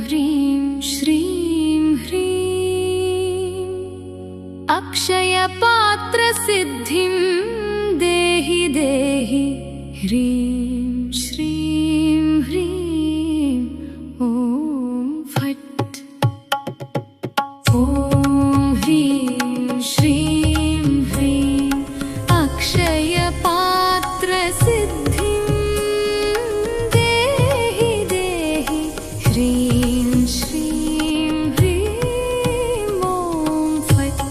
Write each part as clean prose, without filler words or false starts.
హ్రీం శ్రీం హ్రీం అక్షయపాత్ర సిద్ధిం దేహి దేహి హ్రీం శ్రీం హ్రీం ఓం ఫట్ ఓం హ్రీం శ్రీం హ్రీం అక్షయపాత్ర సిద్ధిం దేహి దేహి హ్రీం శ్రీం హ్రీం ఓం ఫట్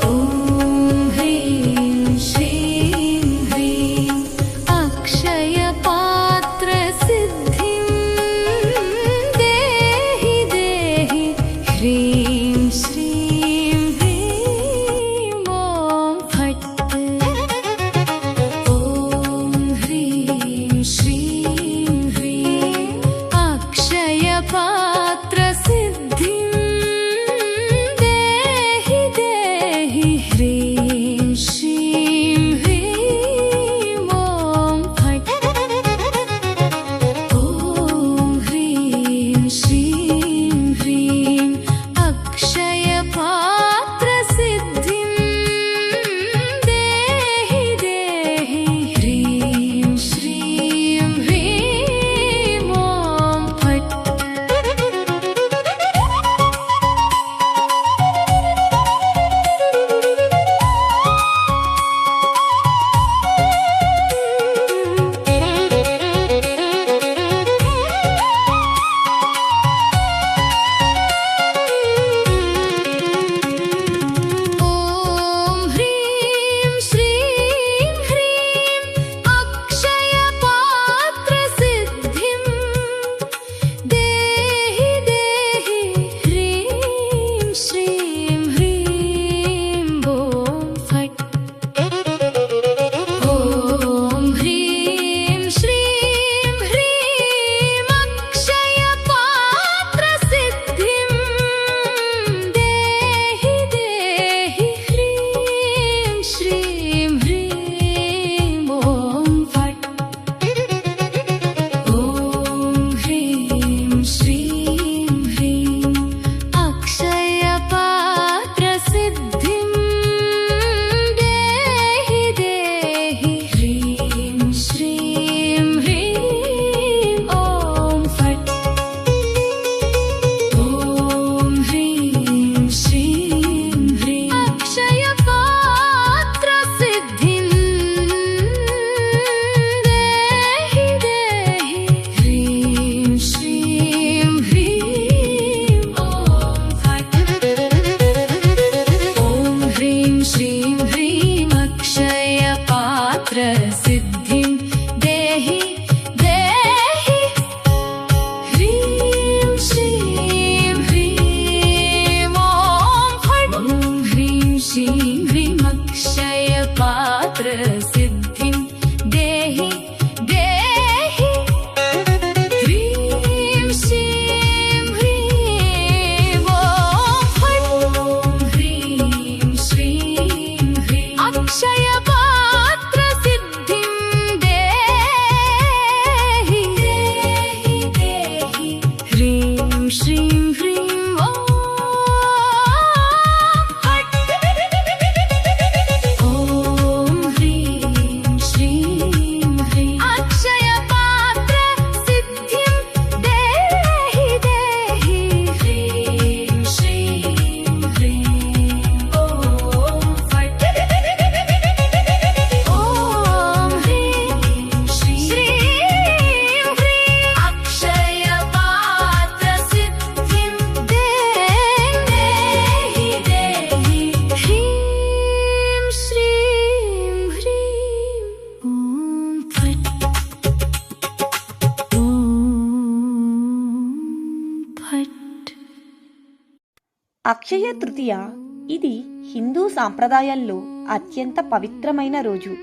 ఓం హ్రీం శ్రీం హ్రీం అక్షయపాత్ర సిద్ధిం దేహి దేహి హ్రీం శ్రీం హ్రీం ఓం ఫట్ ఓం హ్రీం శ్రీం హ్రీం అక్షయపాత్ర సిద్ధిం దేహి దేహి హ్రీం శ్రీం హ్రీం ఓం ఫట్ ఓం హ్రీం శ్రీం హ్రీం అక్షయపాత్ర సిద్ధిం దేహి దేహి హ్రీం శ్రీం హ్రీం ఓం ఫట్ ఓం హ్రీం శ్రీం హ్రీం అక్షయపాత్ర సిద్ధిం దేహి దేహి హ్రీం శ్రీం హ్రీం ఓం ఫట్ ఓం హ్రీం శ్రీం హ్రీం అక్షయపాత్ర సిద్ధిం దేహి దేహి హ్రీం శ్రీం హ్రీం ఓం ఫట్ ఓం హ్రీం శ్రీం హ్రీం అక్షయపాత్ర సిద్ధిం దేహి దేహి హ్రీం శ్రీం హ్రీం ఓం ఫట్ ఓం హ్రీం శ్రీం హ్రీం అక్షయపాత్ర సిద్ధిం దేహి దేహి హ్రీం శ్రీం హ్రీం ఓం ఫట్ ఓం హ్రీం శ్రీం హ్రీం అక్షయపాత్ర సిద్ధిం దేహి దేహి హ్రీం శ్రీం హ్రీం ఓం ఫట్ ఓం హ్రీం శ్రీం హ్రీం అక్షయపాత్ర సిద్ధిం దేహి దేహి హ్రీం శ్రీం హ్రీం ఓం ఫట్ ఓం హ్రీం శ్రీం హ్రీం అక్షయపాత్ర సిద్ధిం దేహి దేహి దేహి హ్రీం శ్రీం హ్రీం ఓం ఫట్ ఓం హ్రీం శ్రీం హ్రీం అక్షయపాత్ర సిద్ధిం దేహి దేహి హ్రీం శ్రీం హ్రీం ఓం ఫట్ ఓం హ్రీం శ్రీం హ్రీం అక్షయపాత్ర సిద్ధిం దేహి దేహి హ్రీం శ్రీం హ్రీం ఓం ఫట్ ఓం ఫట్ అక్షయ తృతీయ ఇది హిందూ సాంప్రదాయాల్లో అత్యంత పవిత్రమైన రోజు.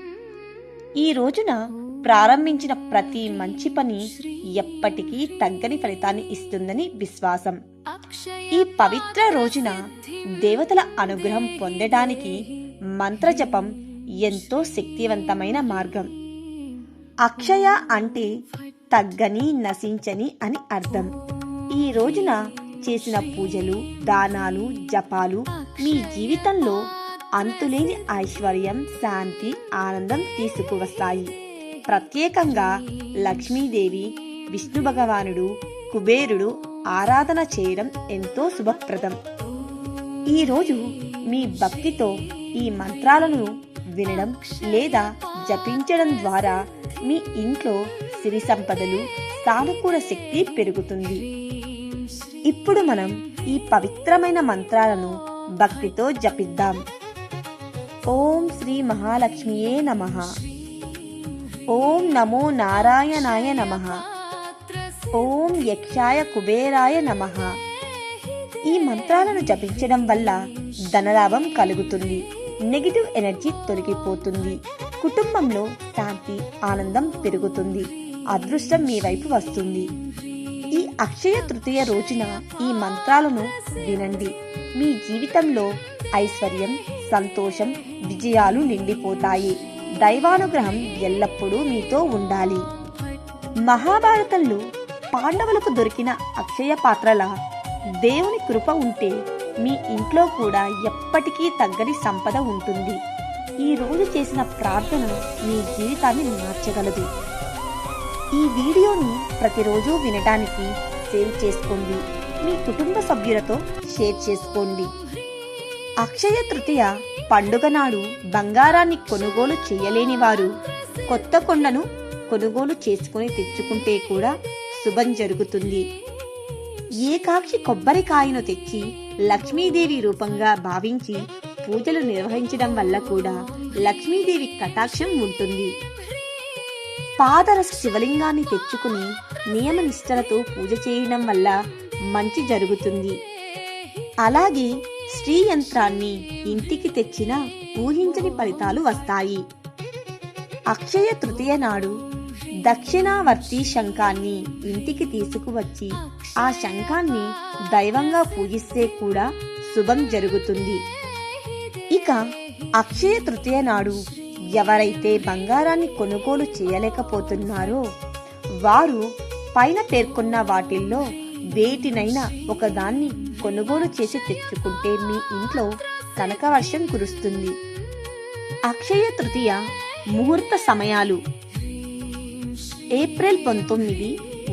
ఈ రోజున ప్రారంభించిన ప్రతి మంచి పని ఎప్పటికీ తగ్గని ఫలితాన్ని ఇస్తుందని విశ్వాసం. ఈ పవిత్ర రోజున దేవతల అనుగ్రహం పొందడానికి మంత్రజపం ఎంతో శక్తివంతమైన మార్గం. అక్షయ అంటే తగ్గని, నశించని అని అర్థం. ఈ రోజున చేసిన పూజలు, దానాలు, జపాలు మీ జీవితంలో అంతులేని ఐశ్వర్యం, శాంతి, ఆనందం తీసుకువస్తాయి. ప్రత్యేకంగా లక్ష్మీదేవి, విష్ణు భగవానుడు, కుబేరుడు ఆరాధన చేయడం ఎంతో శుభప్రదం. ఈరోజు మీ భక్తితో ఈ మంత్రాలను వినడం లేదా జపించడం ద్వారా మీ ఇంట్లో సిరి సంపదలు, సానుకూల శక్తి పెరుగుతుంది. ఇప్పుడు మనం ఈ పవిత్రమైన మంత్రాలను భక్తితో జపిద్దాం. ఓం శ్రీ మహాలక్ష్మియే నమః. ఓం నమో నారాయణాయ నమః. ఓం యక్షాయ కుబేరాయ నమః. ఈ మంత్రాలను జపించడం వల్ల ధనలాభం కలుగుతుంది, నెగిటివ్ ఎనర్జీ తొలగిపోతుంది, కుటుంబంలో శాంతి, ఆనందం పెరుగుతుంది, అదృష్టం మీ వైపు వస్తుంది. ఈ అక్షయ తృతీయ రోజున ఈ మంత్రాలను వినండి. మీ జీవితంలో ఐశ్వర్యం, సంతోషం, విజయాలు నిండిపోతాయి. దైవానుగ్రహం ఎల్లప్పుడూ మీతో ఉండాలి. మహాభారతంలో పాండవులకు దొరికిన అక్షయ పాత్రల దేవుని కృప ఉంటే మీ ఇంట్లో కూడా ఎప్పటికీ తగ్గని సంపద ఉంటుంది. ఈ రోజు చేసిన ప్రార్థన మీ జీవితాన్ని మార్చగలదు. ఈ వీడియోని ప్రతిరోజు వినడానికి సేవ్ చేసుకోండి. మీ కుటుంబ సభ్యులతో షేర్ చేసుకోండి. అక్షయ తృతీయ పండుగ నాడు బంగారాన్ని కొనుగోలు చేయలేని వారు కొత్త కొండను కొనుగోలు చేసుకుని తెచ్చుకుంటే కూడా శుభం జరుగుతుంది. ఏకాక్షి కొబ్బరికాయను తెచ్చి లక్ష్మీదేవి రూపంగా భావించి పూజలు నిర్వహించడం వల్ల కూడా లక్ష్మీదేవి కటాక్షం ఉంటుంది. పాదరస శివలింగాన్ని తెచ్చుకుని నియమనిష్టలతో పూజ చేయడం వల్ల మంచి జరుగుతుంది. అలాగే శ్రీ యంత్రాన్ని ఇంటికి తెచ్చిన ఊహించని ఫలితాలు వస్తాయి. అక్షయ తృతీయ నాడు దక్షిణావర్తి శంఖాన్ని ఇంటికి తీసుకువచ్చి ఆ శంఖాన్ని దైవంగా పూజిస్తే కూడా శుభం జరుగుతుంది. ఇక అక్షయ తృతీయ నాడు ఎవరైతే బంగారాన్ని కొనుగోలు చేయలేకపోతున్నారో వారు పైన పేర్కొన్న వాటిల్లో వేటినైనా ఒకదాన్ని కొనుగోలు చేసి తెచ్చుకుంటే మీ ఇంట్లో కనకవర్షం కురుస్తుంది. అక్షయ తృతీయ ముహూర్త సమయాలు: ఏప్రిల్ 19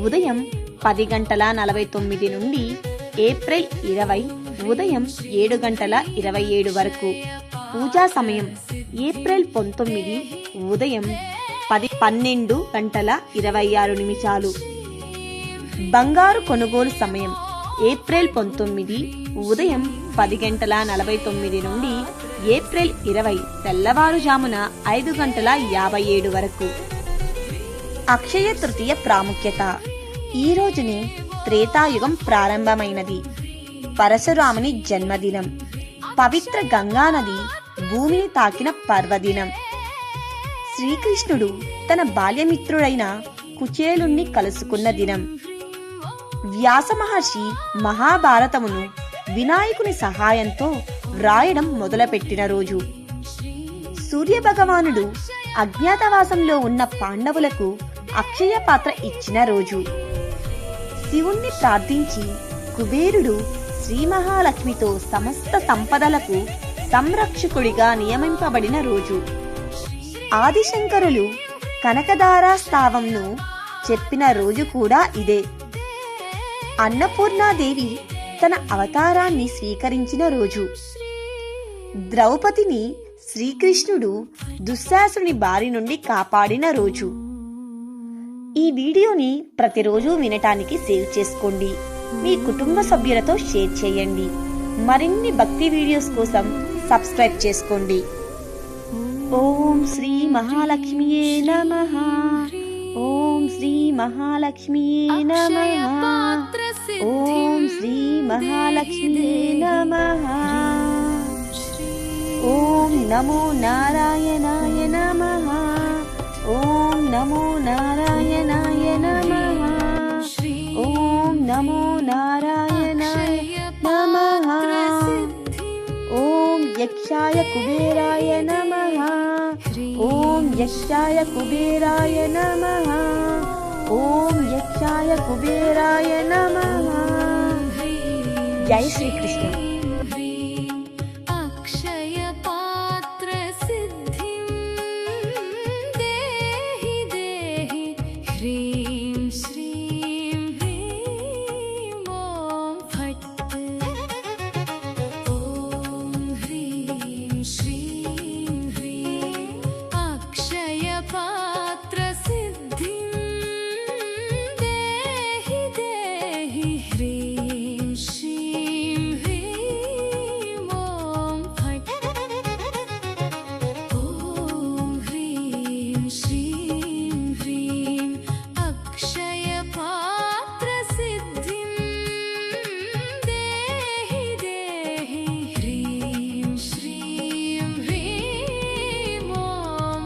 ఉదయం 10:49 నుండి ఏప్రిల్ 20 ఉదయం 7:27 వరకు. పూజా సమయం ఏప్రిల్ 19 ఉదయం 12:26. బంగారు కొనుగోలు సమయం ఏప్రిల్ 19 ఉదయం 10:49 నుండి ఏప్రిల్ 20 తెల్లవారుజామున 5:57 వరకు. అక్షయ తృతీయ ప్రాముఖ్యత: ఈ రోజునే త్రేతాయుగం ప్రారంభమైనది. పరశురాముని జన్మదినం. పవిత్ర గంగానది భూమిని తాకిన పర్వదినం. శ్రీకృష్ణుడు తన బాల్యమిత్రుడైన కుచేలుణ్ణి కలుసుకున్న దినం. వ్యాస మహర్షి మహాభారతమును వినాయకుని సహాయంతో వ్రాయడం మొదలుపెట్టిన రోజు. సూర్యభగవానుడు అజ్ఞాతవాసంలో ఉన్న పాండవులకు అక్షయ పాత్ర ఇచ్చిన రోజు. శివుణ్ణి ప్రార్థించి కుబేరుడు శ్రీ మహాలక్ష్మితో సమస్త సంపదలకు సంరక్షకుడిగా నియమింపబడిన రోజు. ఆదిశంకరులు కనకదారాస్తావంను చెప్పిన రోజు కూడా ఇదే. అన్నపూర్ణాదేవి తన అవతారాన్ని స్వీకరించిన రోజు. ద్రౌపదిని శ్రీకృష్ణుడు దుశ్శాసుని బారి నుండి కాపాడిన రోజు. ఈ వీడియోని ప్రతిరోజు వినటానికి సేవ్ చేసుకోండి. మీ కుటుంబ సభ్యులతో షేర్ చేయండి. మరిన్ని భక్తి వీడియోస్ కోసం సబ్స్క్రైబ్ చేసుకోండి. ఓం శ్రీ మహాలక్ష్మియే నమః. ఓం శ్రీ మహాలక్ష్మియే నమః. ఓం శ్రీ మహాలక్ష్మియే నమః. ఓం నమో నారాయణాయ నమః. ఓం నమో నారాయణాయ నమః. ఓం నమో నారాయణాయ నమః. ఓం యక్ష యక్షాయ కుబేరాయ నమః. ఓం యక్షాయ కుబేరాయ నమః. ఓం యక్షాయ కుబేరాయ నమః. జై శ్రీకృష్ణ. अक्षय पात्र सिद्धिं देहि देहि ह्रीं श्रीं ह्रीं ॐ फट्. ॐ ह्रीं श्रीं ह्रीं अक्षय पात्र सिद्धिं देहि देहि ह्रीं श्रीं ह्रीं ॐ फट्. ॐ ह्रीं श्रीं